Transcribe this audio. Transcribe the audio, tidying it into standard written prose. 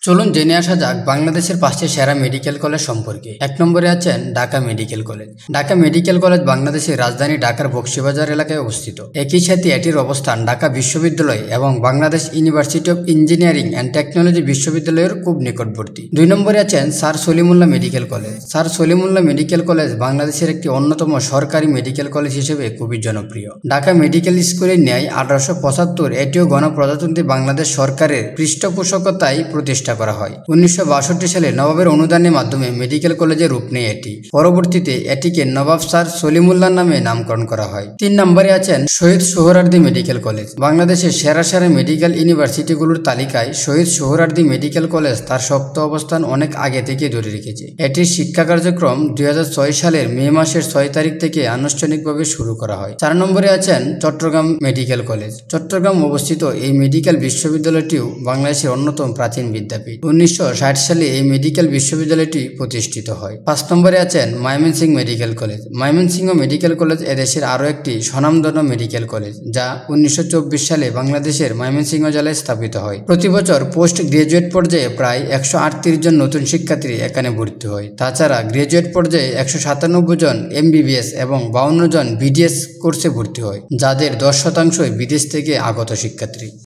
চলুন জেনে আসা যাক বাংলাদেশের 5টি সেরা মেডিকেল কলেজ সম্পর্কে। 1 নম্বরে আছেন Dhaka medical college. Dhaka medical college বাংলাদেশের রাজধানী ঢাকার বকশীবাজার এলাকায় অবস্থিত। একই সাথে এটির অবস্থান ঢাকা বিশ্ববিদ্যালয় এবং Bangladesh university of engineering and technology বিশ্ববিদ্যালয়ের খুব নিকটবর্তী। 2 নম্বরে আছেন sir Salimullah medical college. Sir Salimullah medical college বাংলাদেশের একটি অন্যতম সরকারি মেডিকেল কলেজ হিসেবে খুবই জনপ্রিয়। ঢাকা মেডিকেল স্কুলের ন্যায় 1875 এটিও গণপ্রজাতন্ত্রী বাংলাদেশ সরকারের পৃষ্ঠপোষকতায় প্রতিষ্ঠা করা হয়। 1962 সালে নবাবের অনুদানের মাধ্যমে মেডিকেল কলেজের রূপ নেয় এটি। পরবর্তীতে এটিকে নবাব স্যার সলিমুল্লাহ নামে নামকরণ করা হয়। 3 নম্বরে আছেন শহীদ সোহরাওয়ার্দী মেডিকেল কলেজ। বাংলাদেশের সেরা সেরা মেডিকেল ইউনিভার্সিটিগুলোর তালিকায় শহীদ সোহরাওয়ার্দী মেডিকেল কলেজ তার শক্ত অবস্থান অনেক আগে থেকে ধরে রেখেছে। এটির শিক্ষা কার্যক্রম 2006 সালের মে মাসের 6 তারিখ থেকে আনুষ্ঠানিকভাবে শুরু করা হয়। 4 নম্বরে আছেন চট্টগ্রাম মেডিকেল কলেজ। চট্টগ্রাম অবস্থিত এই মেডিকেল বিশ্ববিদ্যালয়টিও বাংলাদেশের অন্যতম প্রাচীন বিদ্যাপীঠ। 1960 সালে এই মেডিকেল বিশ্ববিদ্যালয়টি প্রতিষ্ঠিত হয়। 5 নম্বরে আছেন Mymensingh medical college. Mymensingh medical college এদেশের আরও একটি স্বনামধন্য মেডিকেল কলেজ, যা 1924 সালে বাংলাদেশের ময়মনসিংহ জেলায় স্থাপিত হয়। প্রতি বছর পোস্ট গ্রাজুয়েট পর্যায়ে প্রায় 138 জন নতুন শিক্ষার্থী এখানে ভর্তি হয়। তাছাড়া গ্রাজুয়েট পর্যায়ে 197 জন MBBS এবং 52 জন BDS কোর্সে ভর্তি হয়, যাদের 10% বিদেশ থেকে আগত শিক্ষার্থী।